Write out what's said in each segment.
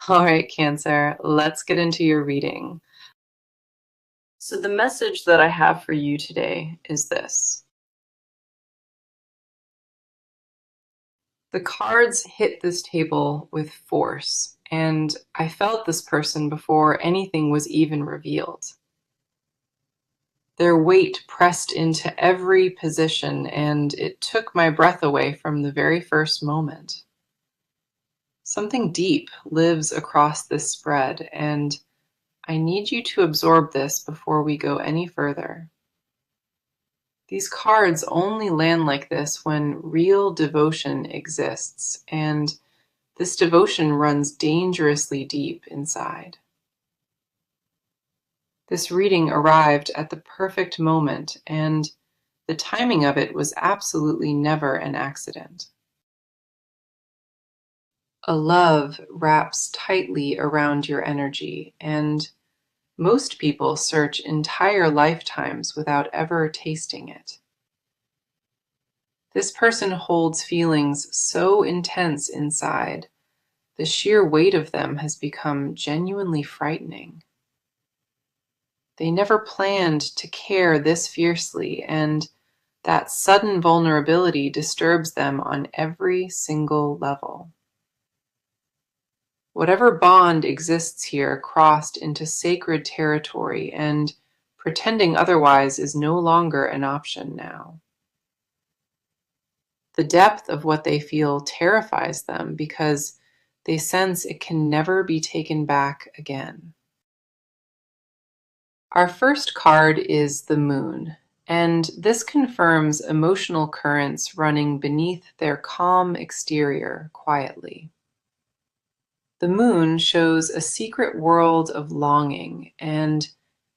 All right, Cancer, let's get into your reading. So, the message that I have for you today is this: the cards hit this table with force, and I felt this person before anything was even revealed. Their weight pressed into every position, and it took my breath away from the very first moment. Something deep lives across this spread, and I need you to absorb this before we go any further. These cards only land like this when real devotion exists, and this devotion runs dangerously deep inside. This reading arrived at the perfect moment, and the timing of it was absolutely never an accident. A love wraps tightly around your energy, and most people search entire lifetimes without ever tasting it. This person holds feelings so intense inside, the sheer weight of them has become genuinely frightening. They never planned to care this fiercely, and that sudden vulnerability disturbs them on every single level. Whatever bond exists here crossed into sacred territory, and pretending otherwise is no longer an option now. The depth of what they feel terrifies them because they sense it can never be taken back again. Our first card is the Moon, and this confirms emotional currents running beneath their calm exterior quietly. The Moon shows a secret world of longing, and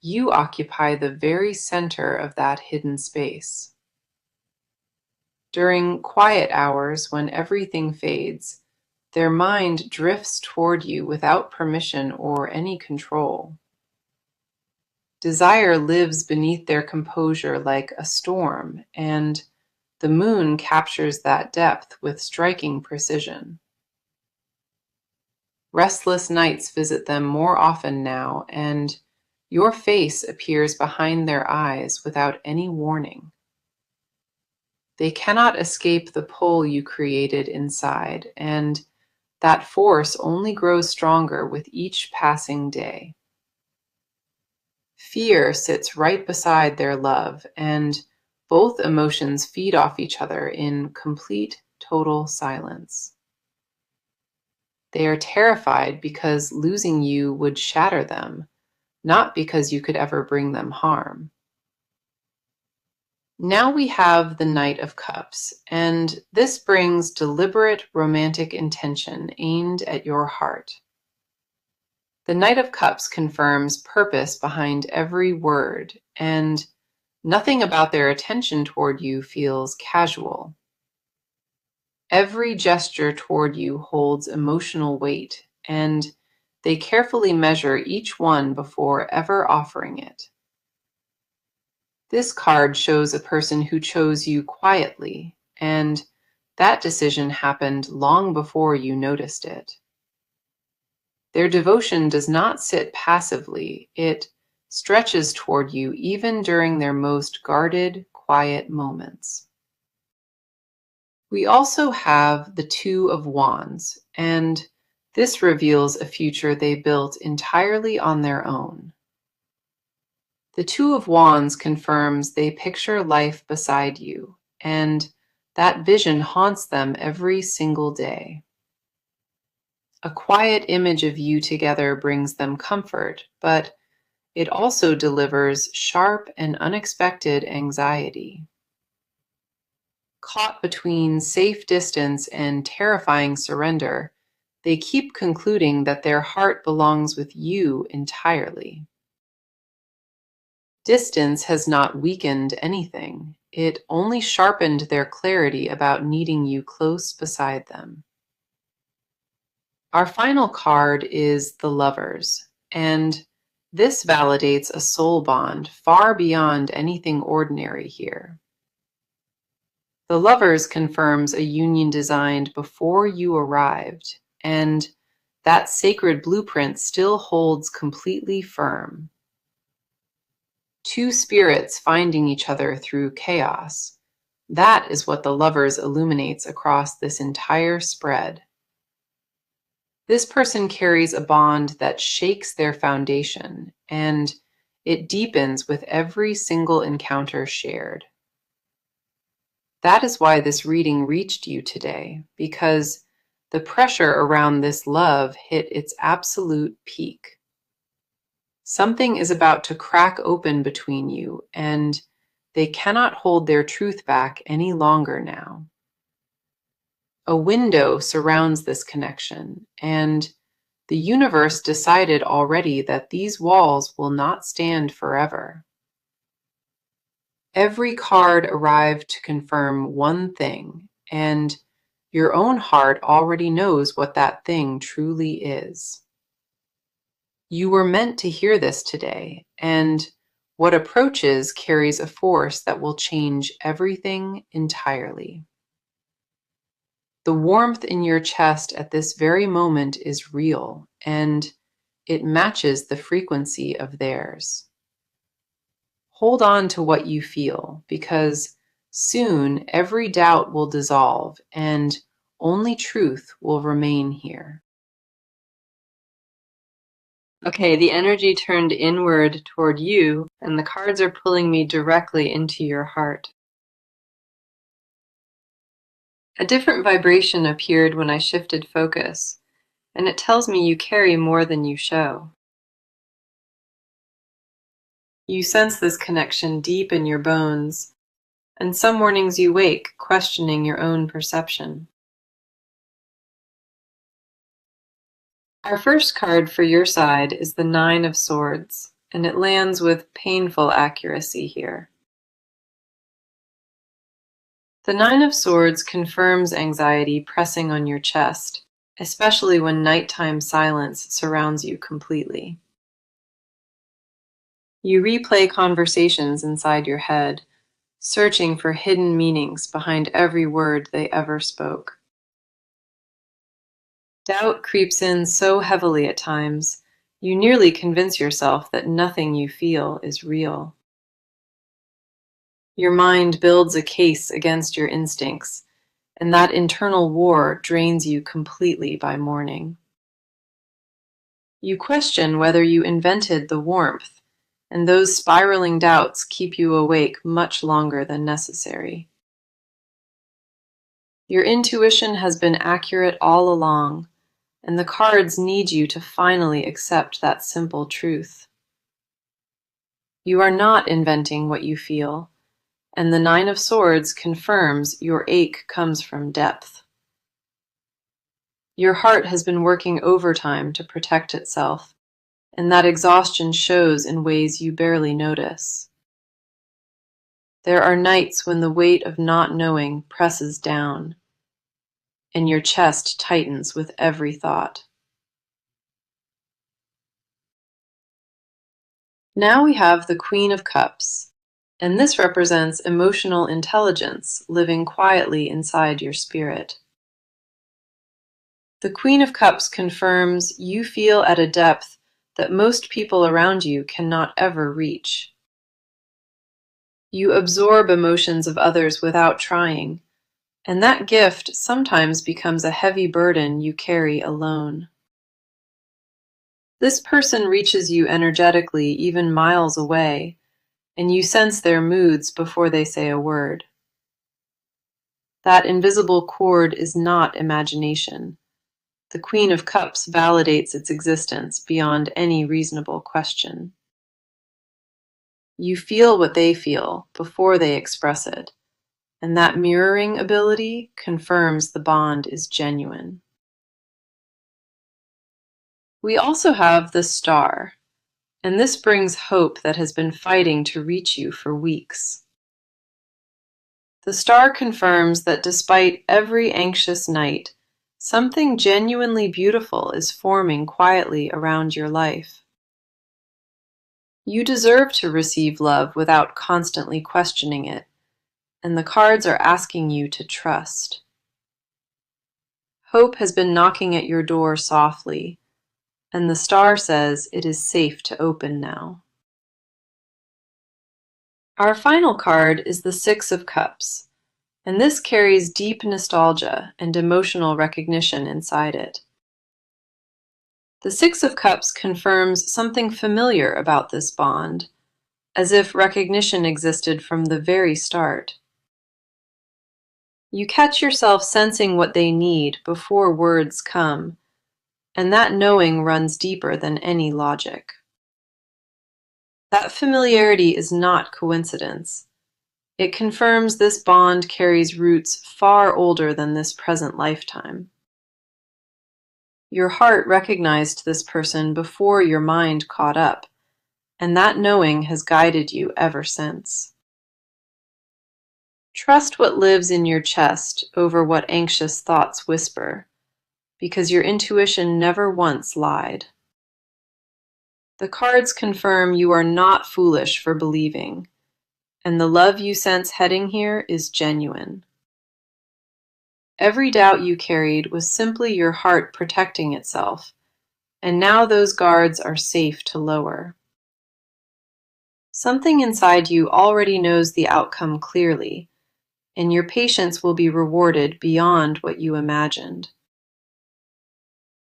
you occupy the very center of that hidden space. During quiet hours, when everything fades, their mind drifts toward you without permission or any control. Desire lives beneath their composure like a storm, and the Moon captures that depth with striking precision. Restless nights visit them more often now, and your face appears behind their eyes without any warning. They cannot escape the pull you created inside, and that force only grows stronger with each passing day. Fear sits right beside their love, and both emotions feed off each other in complete, total silence. They are terrified because losing you would shatter them, not because you could ever bring them harm. Now we have the Knight of Cups, and this brings deliberate romantic intention aimed at your heart. The Knight of Cups confirms purpose behind every word, and nothing about their attention toward you feels casual. Every gesture toward you holds emotional weight, and they carefully measure each one before ever offering it. This card shows a person who chose you quietly, and that decision happened long before you noticed it. Their devotion does not sit passively, it stretches toward you even during their most guarded, quiet moments. We also have the Two of Wands, and this reveals a future they built entirely on their own. The Two of Wands confirms they picture life beside you, and that vision haunts them every single day. A quiet image of you together brings them comfort, but it also delivers sharp and unexpected anxiety. Caught between safe distance and terrifying surrender, they keep concluding that their heart belongs with you entirely. Distance has not weakened anything. It only sharpened their clarity about needing you close beside them. Our final card is the Lovers, and this validates a soul bond far beyond anything ordinary here. The Lovers confirms a union designed before you arrived, and that sacred blueprint still holds completely firm. Two spirits finding each other through chaos. That is what the Lovers illuminates across this entire spread. This person carries a bond that shakes their foundation, and it deepens with every single encounter shared. That is why this reading reached you today, because the pressure around this love hit its absolute peak. Something is about to crack open between you, and they cannot hold their truth back any longer now. A window surrounds this connection, and the universe decided already that these walls will not stand forever. Every card arrived to confirm one thing, and your own heart already knows what that thing truly is. You were meant to hear this today, and what approaches carries a force that will change everything entirely. The warmth in your chest at this very moment is real, and it matches the frequency of theirs. Hold on to what you feel, because soon every doubt will dissolve and only truth will remain here. Okay, the energy turned inward toward you, and the cards are pulling me directly into your heart. A different vibration appeared when I shifted focus, and it tells me you carry more than you show. You sense this connection deep in your bones, and some mornings you wake questioning your own perception. Our first card for your side is the Nine of Swords, and it lands with painful accuracy here. The Nine of Swords confirms anxiety pressing on your chest, especially when nighttime silence surrounds you completely. You replay conversations inside your head, searching for hidden meanings behind every word they ever spoke. Doubt creeps in so heavily at times, you nearly convince yourself that nothing you feel is real. Your mind builds a case against your instincts, and that internal war drains you completely by morning. You question whether you invented the warmth, and those spiraling doubts keep you awake much longer than necessary. Your intuition has been accurate all along, and the cards need you to finally accept that simple truth. You are not inventing what you feel, and the Nine of Swords confirms your ache comes from depth. Your heart has been working overtime to protect itself, and that exhaustion shows in ways you barely notice. There are nights when the weight of not knowing presses down, and your chest tightens with every thought. Now we have the Queen of Cups, and this represents emotional intelligence living quietly inside your spirit. The Queen of Cups confirms you feel at a depth that most people around you cannot ever reach. You absorb emotions of others without trying, and that gift sometimes becomes a heavy burden you carry alone. This person reaches you energetically even miles away, and you sense their moods before they say a word. That invisible cord is not imagination. The Queen of Cups validates its existence beyond any reasonable question. You feel what they feel before they express it, and that mirroring ability confirms the bond is genuine. We also have the Star, and this brings hope that has been fighting to reach you for weeks. The Star confirms that despite every anxious night, something genuinely beautiful is forming quietly around your life. You deserve to receive love without constantly questioning it, and the cards are asking you to trust. Hope has been knocking at your door softly, and the star says it is safe to open now. Our final card is the Six of Cups, and this carries deep nostalgia and emotional recognition inside it. The Six of Cups confirms something familiar about this bond, as if recognition existed from the very start. You catch yourself sensing what they need before words come, and that knowing runs deeper than any logic. That familiarity is not coincidence. It confirms this bond carries roots far older than this present lifetime. Your heart recognized this person before your mind caught up, and that knowing has guided you ever since. Trust what lives in your chest over what anxious thoughts whisper, because your intuition never once lied. The cards confirm you are not foolish for believing, and the love you sense heading here is genuine. Every doubt you carried was simply your heart protecting itself, and now those guards are safe to lower. Something inside you already knows the outcome clearly, and your patience will be rewarded beyond what you imagined.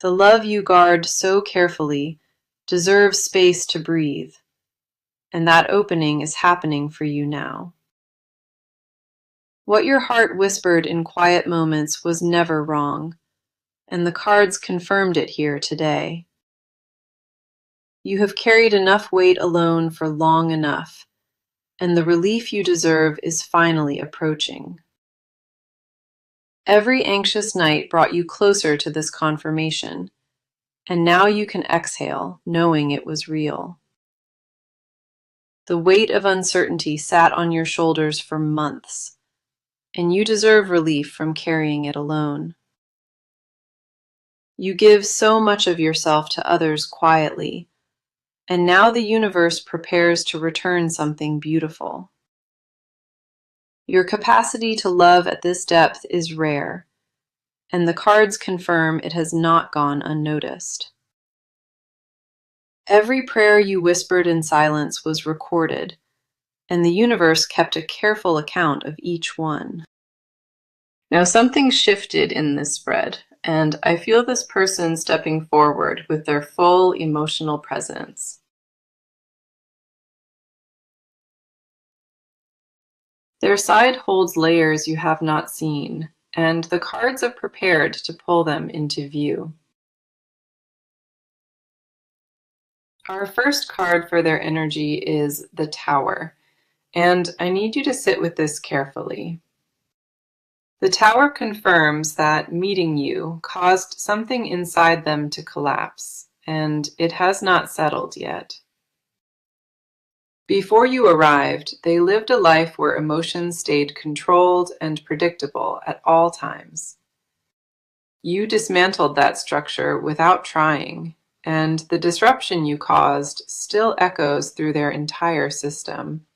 The love you guard so carefully deserves space to breathe, and that opening is happening for you now. What your heart whispered in quiet moments was never wrong, and the cards confirmed it here today. You have carried enough weight alone for long enough, and the relief you deserve is finally approaching. Every anxious night brought you closer to this confirmation, and now you can exhale, knowing it was real. The weight of uncertainty sat on your shoulders for months, and you deserve relief from carrying it alone. You give so much of yourself to others quietly, and now the universe prepares to return something beautiful. Your capacity to love at this depth is rare, and the cards confirm it has not gone unnoticed. Every prayer you whispered in silence was recorded, and the universe kept a careful account of each one. Now something shifted in this spread, and I feel this person stepping forward with their full emotional presence. Their side holds layers you have not seen, and the cards are prepared to pull them into view. Our first card for their energy is the Tower, and I need you to sit with this carefully. The Tower confirms that meeting you caused something inside them to collapse, and it has not settled yet. Before you arrived, they lived a life where emotions stayed controlled and predictable at all times. You dismantled that structure without trying, and the disruption you caused still echoes through their entire system.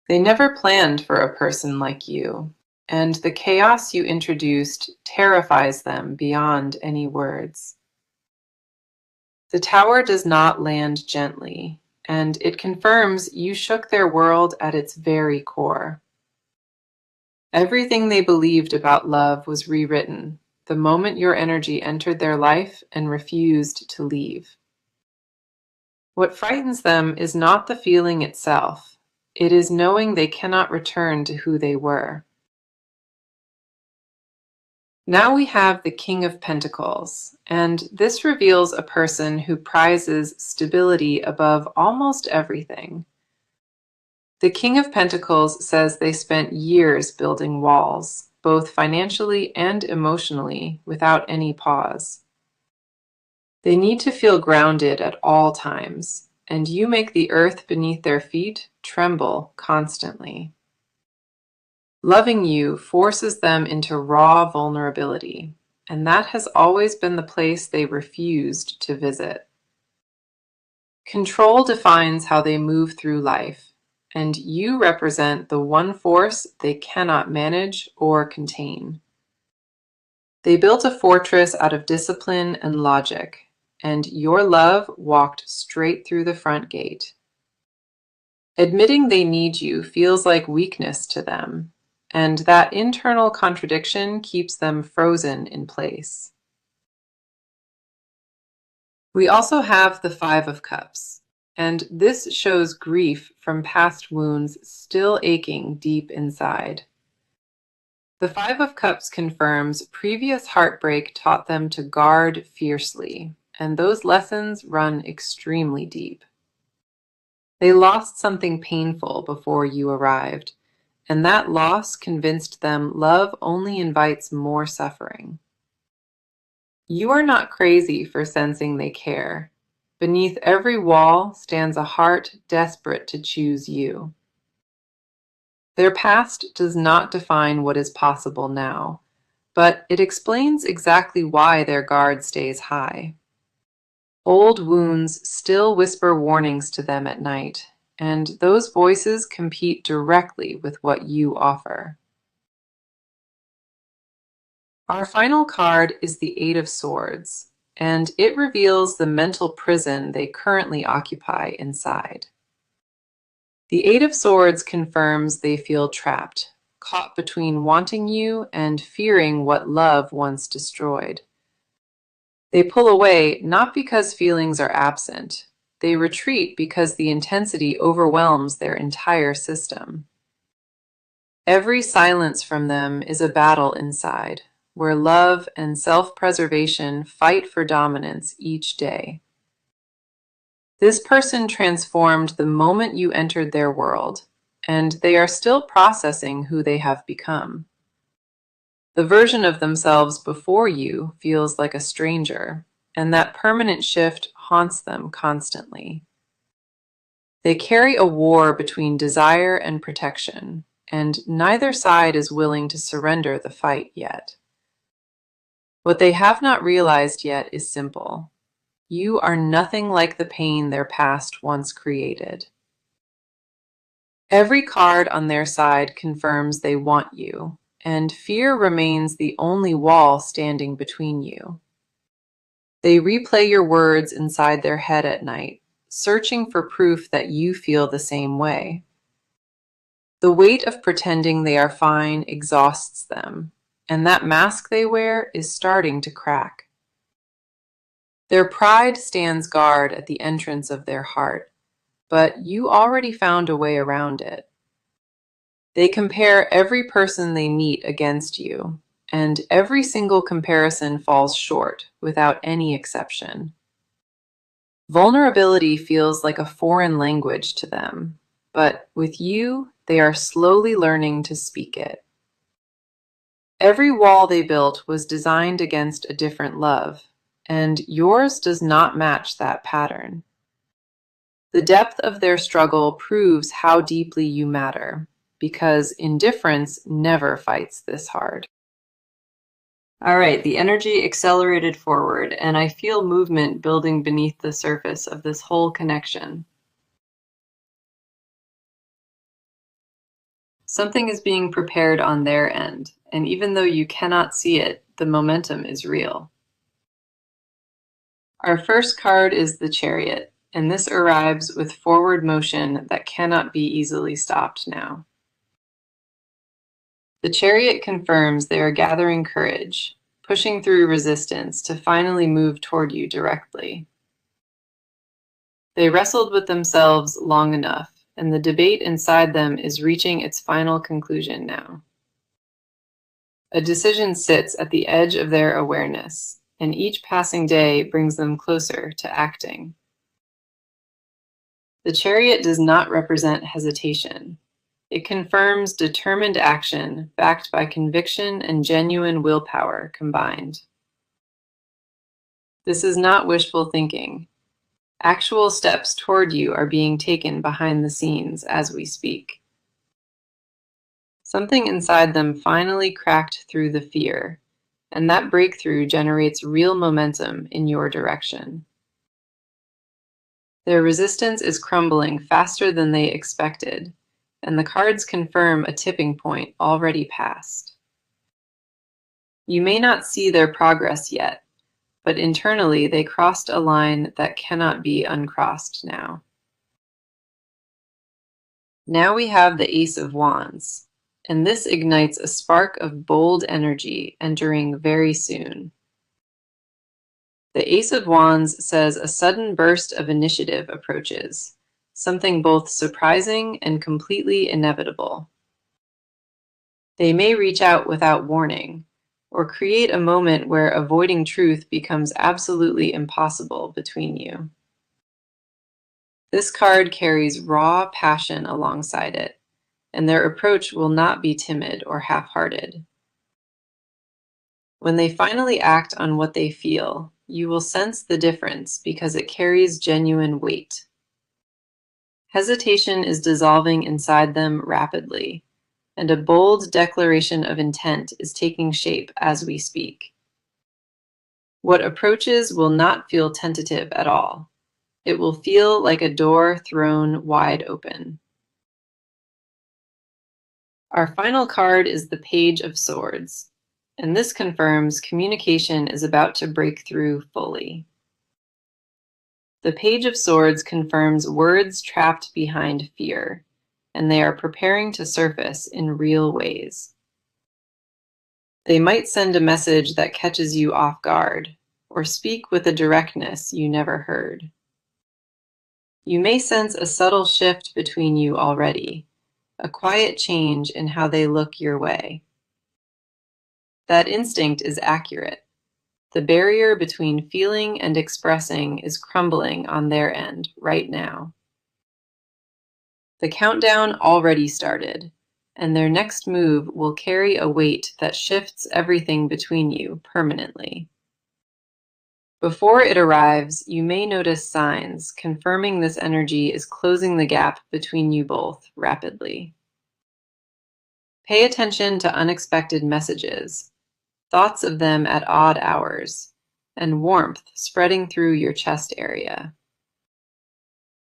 They never planned for a person like you, and the chaos you introduced terrifies them beyond any words. The Tower does not land gently, and it confirms you shook their world at its very core. Everything they believed about love was rewritten the moment your energy entered their life and refused to leave. What frightens them is not the feeling itself. It is knowing they cannot return to who they were. Now we have the King of Pentacles, and this reveals a person who prizes stability above almost everything. The King of Pentacles says they spent years building walls, both financially and emotionally, without any pause. They need to feel grounded at all times, and you make the earth beneath their feet tremble constantly. Loving you forces them into raw vulnerability, and that has always been the place they refused to visit. Control defines how they move through life, and you represent the one force they cannot manage or contain. They built a fortress out of discipline and logic, and your love walked straight through the front gate. Admitting they need you feels like weakness to them, and that internal contradiction keeps them frozen in place. We also have the Five of Cups, and this shows grief from past wounds still aching deep inside. The Five of Cups confirms previous heartbreak taught them to guard fiercely, and those lessons run extremely deep. They lost something painful before you arrived, and that loss convinced them love only invites more suffering. You are not crazy for sensing they care. Beneath every wall stands a heart desperate to choose you. Their past does not define what is possible now, but it explains exactly why their guard stays high. Old wounds still whisper warnings to them at night, and those voices compete directly with what you offer. Our final card is the Eight of Swords, and it reveals the mental prison they currently occupy inside. The Eight of Swords confirms they feel trapped, caught between wanting you and fearing what love once destroyed. They pull away not because feelings are absent. They retreat because the intensity overwhelms their entire system. Every silence from them is a battle inside, where love and self-preservation fight for dominance each day. This person transformed the moment you entered their world, and they are still processing who they have become. The version of themselves before you feels like a stranger, and that permanent shift haunts them constantly. They carry a war between desire and protection, and neither side is willing to surrender the fight yet. What they have not realized yet is simple. You are nothing like the pain their past once created. Every card on their side confirms they want you, and fear remains the only wall standing between you. They replay your words inside their head at night, searching for proof that you feel the same way. The weight of pretending they are fine exhausts them, and that mask they wear is starting to crack. Their pride stands guard at the entrance of their heart, but you already found a way around it. They compare every person they meet against you, and every single comparison falls short, without any exception. Vulnerability feels like a foreign language to them, but with you, they are slowly learning to speak it. Every wall they built was designed against a different love, and yours does not match that pattern. The depth of their struggle proves how deeply you matter, because indifference never fights this hard. All right, the energy accelerated forward, and I feel movement building beneath the surface of this whole connection. Something is being prepared on their end, and even though you cannot see it, the momentum is real. Our first card is the Chariot, and this arrives with forward motion that cannot be easily stopped now. The Chariot confirms they are gathering courage, pushing through resistance to finally move toward you directly. They wrestled with themselves long enough, and the debate inside them is reaching its final conclusion now. A decision sits at the edge of their awareness, and each passing day brings them closer to acting. The Chariot does not represent hesitation. It confirms determined action backed by conviction and genuine willpower combined. This is not wishful thinking. Actual steps toward you are being taken behind the scenes as we speak. Something inside them finally cracked through the fear, and that breakthrough generates real momentum in your direction. Their resistance is crumbling faster than they expected, and the cards confirm a tipping point already passed. You may not see their progress yet, but internally they crossed a line that cannot be uncrossed now. Now we have the Ace of Wands, and this ignites a spark of bold energy entering very soon. The Ace of Wands says a sudden burst of initiative approaches, something both surprising and completely inevitable. They may reach out without warning, or create a moment where avoiding truth becomes absolutely impossible between you. This card carries raw passion alongside it, and their approach will not be timid or half-hearted. When they finally act on what they feel, you will sense the difference because it carries genuine weight. Hesitation is dissolving inside them rapidly, and a bold declaration of intent is taking shape as we speak. What approaches will not feel tentative at all. It will feel like a door thrown wide open. Our final card is the Page of Swords, and this confirms communication is about to break through fully. The Page of Swords confirms words trapped behind fear, and they are preparing to surface in real ways. They might send a message that catches you off guard, or speak with a directness you never heard. You may sense a subtle shift between you already, a quiet change in how they look your way. That instinct is accurate. The barrier between feeling and expressing is crumbling on their end right now. The countdown already started, and their next move will carry a weight that shifts everything between you permanently. Before it arrives, you may notice signs confirming this energy is closing the gap between you both rapidly. Pay attention to unexpected messages, thoughts of them at odd hours, and warmth spreading through your chest area.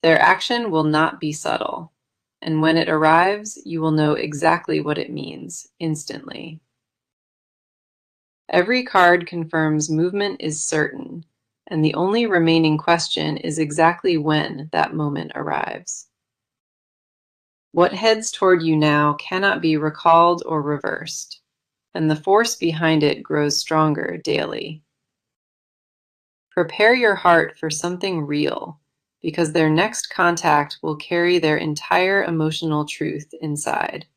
Their action will not be subtle, and when it arrives, you will know exactly what it means instantly. Every card confirms movement is certain, and the only remaining question is exactly when that moment arrives. What heads toward you now cannot be recalled or reversed, and the force behind it grows stronger daily. Prepare your heart for something real, because their next contact will carry their entire emotional truth inside.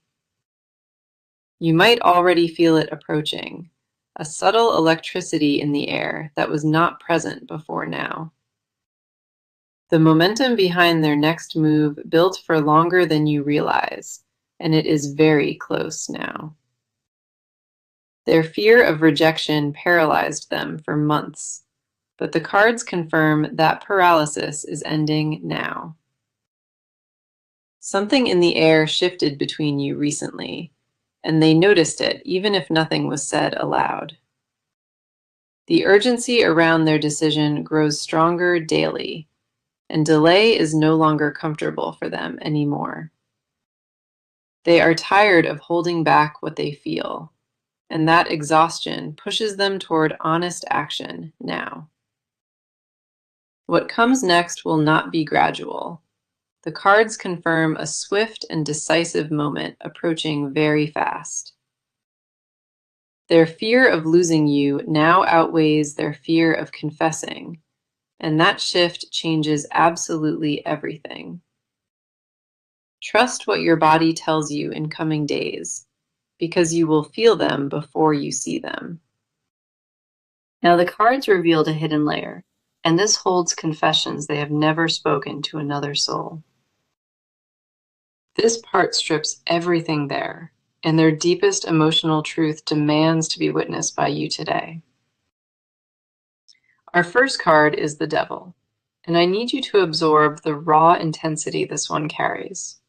You might already feel it approaching, a subtle electricity in the air that was not present before now. The momentum behind their next move built for longer than you realize, and it is very close now. Their fear of rejection paralyzed them for months, but the cards confirm that paralysis is ending now. Something in the air shifted between you recently, and they noticed it even if nothing was said aloud. The urgency around their decision grows stronger daily, and delay is no longer comfortable for them anymore. They are tired of holding back what they feel, and that exhaustion pushes them toward honest action now. What comes next will not be gradual. The cards confirm a swift and decisive moment approaching very fast. Their fear of losing you now outweighs their fear of confessing, and that shift changes absolutely everything. Trust what your body tells you in coming days, because you will feel them before you see them. Now the cards revealed a hidden layer, and this holds confessions they have never spoken to another soul. This part strips everything there, and their deepest emotional truth demands to be witnessed by you today. Our first card is the Devil, and I need you to absorb the raw intensity this one carries.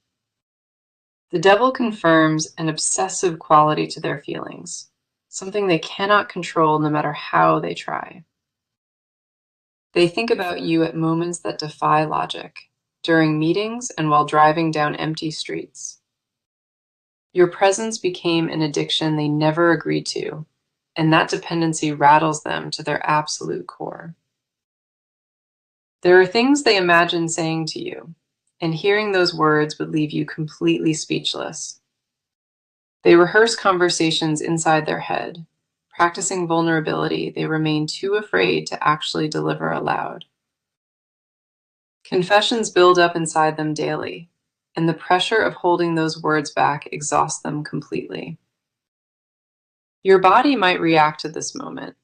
The Devil confirms an obsessive quality to their feelings, something they cannot control no matter how they try. They think about you at moments that defy logic, during meetings and while driving down empty streets. Your presence became an addiction they never agreed to, and that dependency rattles them to their absolute core. There are things they imagine saying to you, and hearing those words would leave you completely speechless. They rehearse conversations inside their head, practicing vulnerability they remain too afraid to actually deliver aloud. Confessions build up inside them daily, and the pressure of holding those words back exhausts them completely. Your body might react to this moment,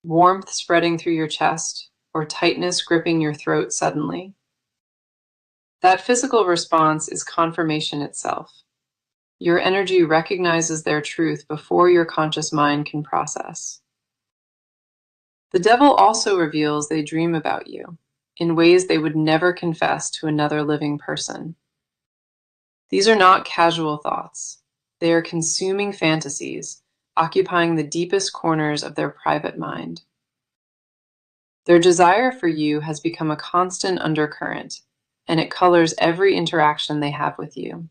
warmth spreading through your chest, or tightness gripping your throat suddenly. That physical response is confirmation itself. Your energy recognizes their truth before your conscious mind can process. The devil also reveals they dream about you in ways they would never confess to another living person. These are not casual thoughts. They are consuming fantasies, occupying the deepest corners of their private mind. Their desire for you has become a constant undercurrent, and it colors every interaction they have with you.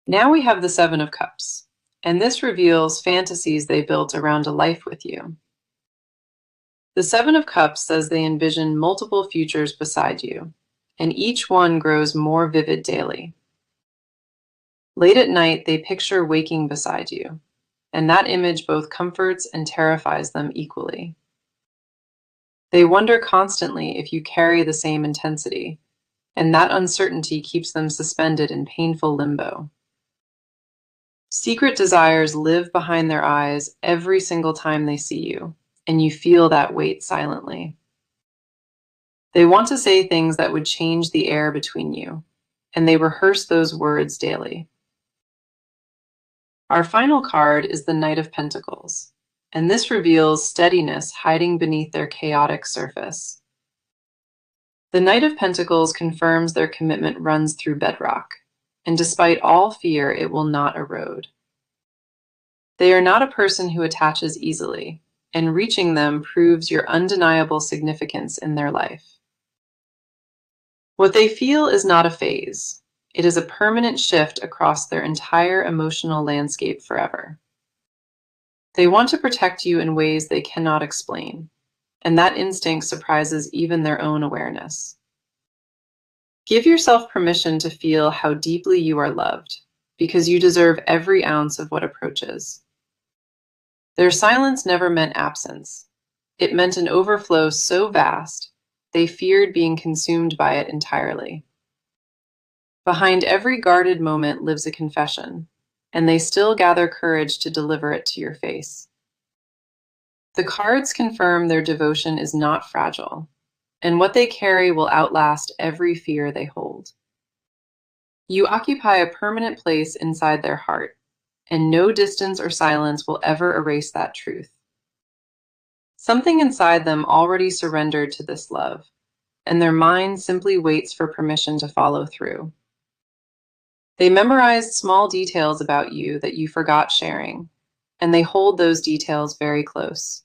Now we have the Seven of Cups, and this reveals fantasies they built around a life with you. The Seven of Cups says they envision multiple futures beside you, and each one grows more vivid daily. Late at night, they picture waking beside you, and that image both comforts and terrifies them equally. They wonder constantly if you carry the same intensity, and that uncertainty keeps them suspended in painful limbo. Secret desires live behind their eyes every single time they see you, and you feel that weight silently. They want to say things that would change the air between you, and they rehearse those words daily. Our final card is the Knight of Pentacles, and this reveals steadiness hiding beneath their chaotic surface. The Knight of Pentacles confirms their commitment runs through bedrock, and despite all fear, it will not erode. They are not a person who attaches easily, and reaching them proves your undeniable significance in their life. What they feel is not a phase. It is a permanent shift across their entire emotional landscape forever. They want to protect you in ways they cannot explain, and that instinct surprises even their own awareness. Give yourself permission to feel how deeply you are loved, because you deserve every ounce of what approaches. Their silence never meant absence. It meant an overflow so vast, they feared being consumed by it entirely. Behind every guarded moment lives a confession, and they still gather courage to deliver it to your face. The cards confirm their devotion is not fragile, and what they carry will outlast every fear they hold. You occupy a permanent place inside their heart, and no distance or silence will ever erase that truth. Something inside them already surrendered to this love, and their mind simply waits for permission to follow through. They memorized small details about you that you forgot sharing, and they hold those details very close.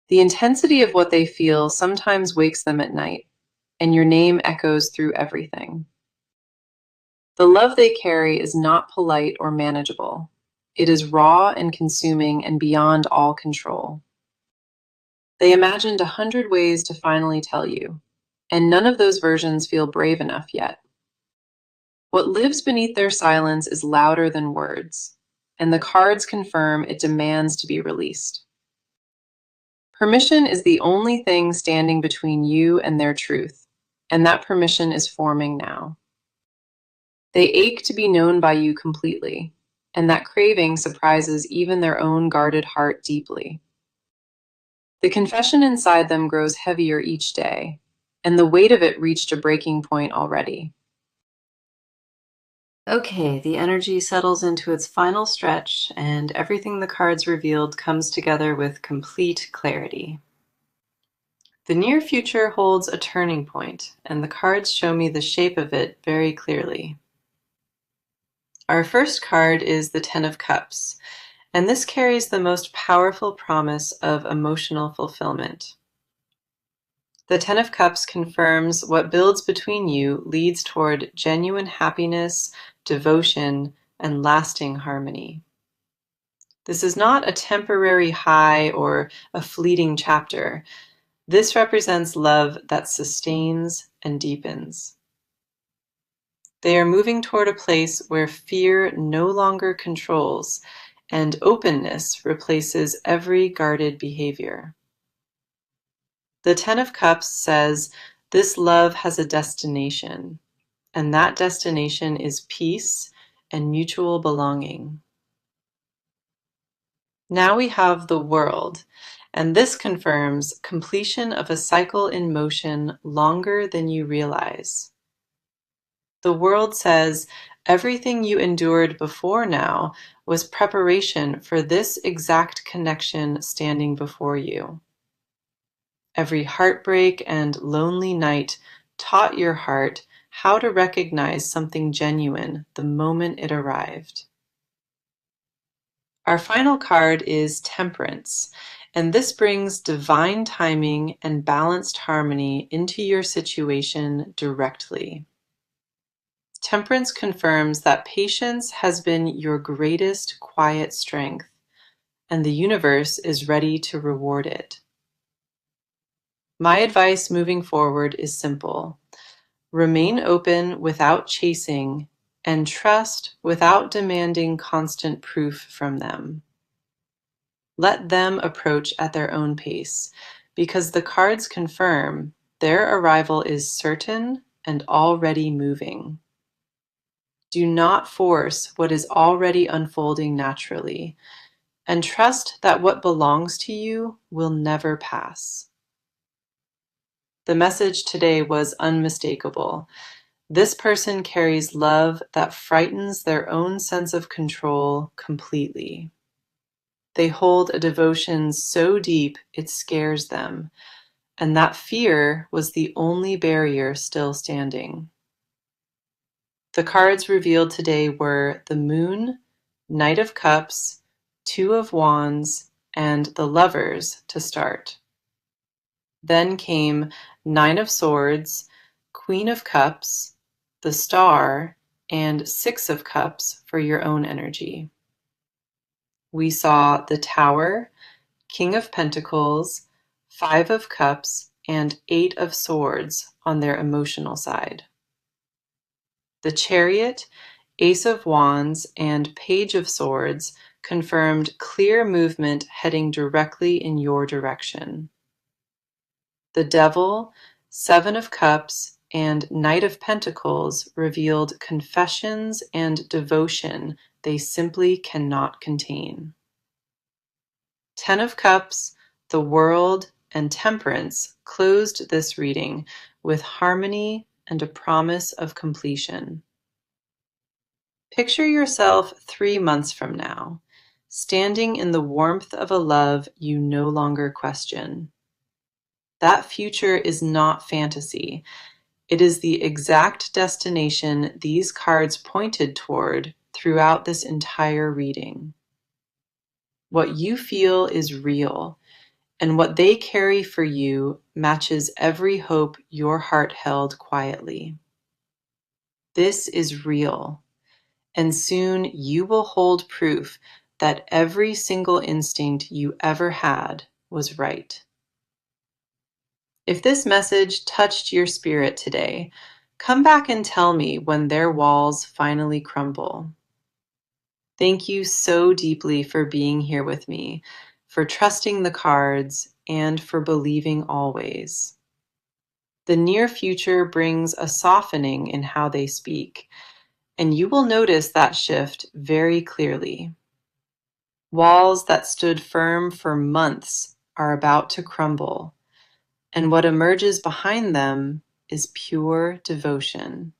The intensity of what they feel sometimes wakes them at night, and your name echoes through everything. The love they carry is not polite or manageable. It is raw and consuming and beyond all control. They imagined 100 ways to finally tell you, and none of those versions feel brave enough yet. What lives beneath their silence is louder than words, and the cards confirm it demands to be released. Permission is the only thing standing between you and their truth, and that permission is forming now. They ache to be known by you completely, and that craving surprises even their own guarded heart deeply. The confession inside them grows heavier each day, and the weight of it reached a breaking point already. Okay, the energy settles into its final stretch, and everything the cards revealed comes together with complete clarity. The near future holds a turning point, and the cards show me the shape of it very clearly. Our first card is the Ten of Cups, and this carries the most powerful promise of emotional fulfillment. The Ten of Cups confirms what builds between you leads toward genuine happiness, devotion, and lasting harmony. This is not a temporary high or a fleeting chapter. This represents love that sustains and deepens. They are moving toward a place where fear no longer controls and openness replaces every guarded behavior. The Ten of Cups says this love has a destination, and that destination is peace and mutual belonging. Now we have the World, and this confirms completion of a cycle in motion longer than you realize. The World says everything you endured before now was preparation for this exact connection standing before you. Every heartbreak and lonely night taught your heart how to recognize something genuine the moment it arrived. Our final card is Temperance, and this brings divine timing and balanced harmony into your situation directly. Temperance confirms that patience has been your greatest quiet strength, and the universe is ready to reward it. My advice moving forward is simple. Remain open without chasing, and trust without demanding constant proof from them. Let them approach at their own pace, because the cards confirm their arrival is certain and already moving. Do not force what is already unfolding naturally, and trust that what belongs to you will never pass. The message today was unmistakable. This person carries love that frightens their own sense of control completely. They hold a devotion so deep it scares them, and that fear was the only barrier still standing. The cards revealed today were the Moon, Knight of Cups, Two of Wands, and the Lovers to start. Then came Nine of Swords, Queen of Cups, the Star, and Six of Cups for your own energy. We saw the Tower, King of Pentacles, Five of Cups, and Eight of Swords on their emotional side. The Chariot, Ace of Wands, and Page of Swords confirmed clear movement heading directly in your direction. The Devil, Seven of Cups, and Knight of Pentacles revealed confessions and devotion they simply cannot contain. Ten of Cups, the World, and Temperance closed this reading with harmony and a promise of completion. Picture yourself 3 months from now, standing in the warmth of a love you no longer question. That future is not fantasy. It is the exact destination these cards pointed toward throughout this entire reading. What you feel is real, and what they carry for you matches every hope your heart held quietly. This is real, and soon you will hold proof that every single instinct you ever had was right. If this message touched your spirit today, come back and tell me when their walls finally crumble. Thank you so deeply for being here with me, for trusting the cards, and for believing always. The near future brings a softening in how they speak, and you will notice that shift very clearly. Walls that stood firm for months are about to crumble, and what emerges behind them is pure devotion.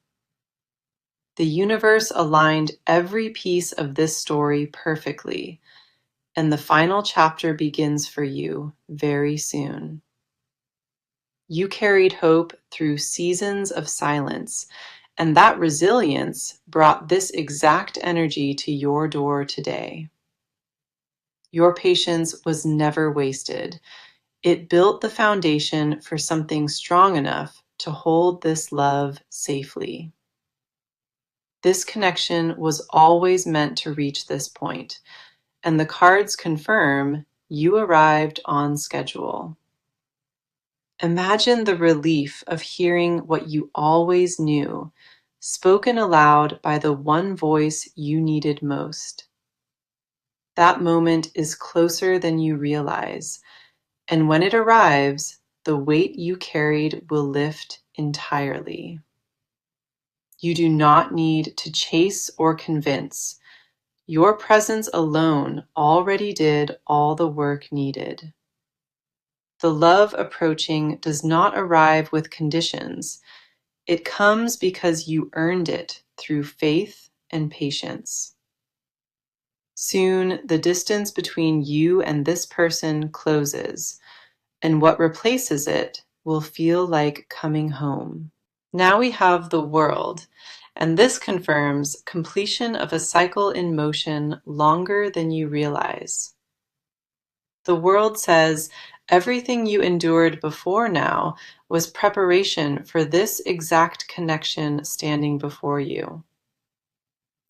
The universe aligned every piece of this story perfectly, and the final chapter begins for you very soon. You carried hope through seasons of silence, and that resilience brought this exact energy to your door today. Your patience was never wasted. It built the foundation for something strong enough to hold this love safely. This connection was always meant to reach this point, and the cards confirm you arrived on schedule. Imagine the relief of hearing what you always knew, spoken aloud by the one voice you needed most. That moment is closer than you realize, and when it arrives, the weight you carried will lift entirely. You do not need to chase or convince. Your presence alone already did all the work needed. The love approaching does not arrive with conditions. It comes because you earned it through faith and patience. Soon, the distance between you and this person closes, and what replaces it will feel like coming home. Now we have the world, and this confirms completion of a cycle in motion longer than you realize. The world says everything you endured before now was preparation for this exact connection standing before you.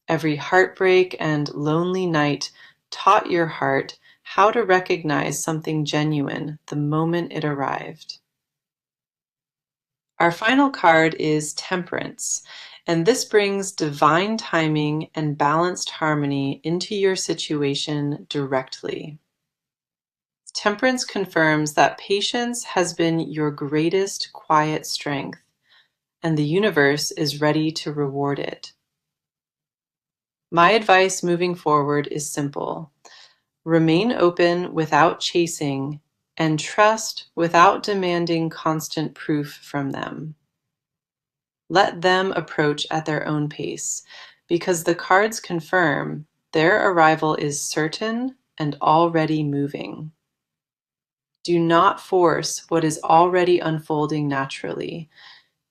Every heartbreak and lonely night taught your heart how to recognize something genuine the moment it arrived. Our final card is Temperance, and this brings divine timing and balanced harmony into your situation directly. Temperance confirms that patience has been your greatest quiet strength, and the universe is ready to reward it. My advice moving forward is simple. Remain open without chasing, and trust without demanding constant proof from them. Let them approach at their own pace, because the cards confirm their arrival is certain and already moving. Do not force what is already unfolding naturally,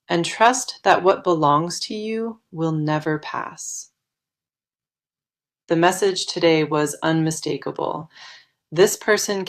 and trust that what belongs to you will never pass. The message today was unmistakable. This person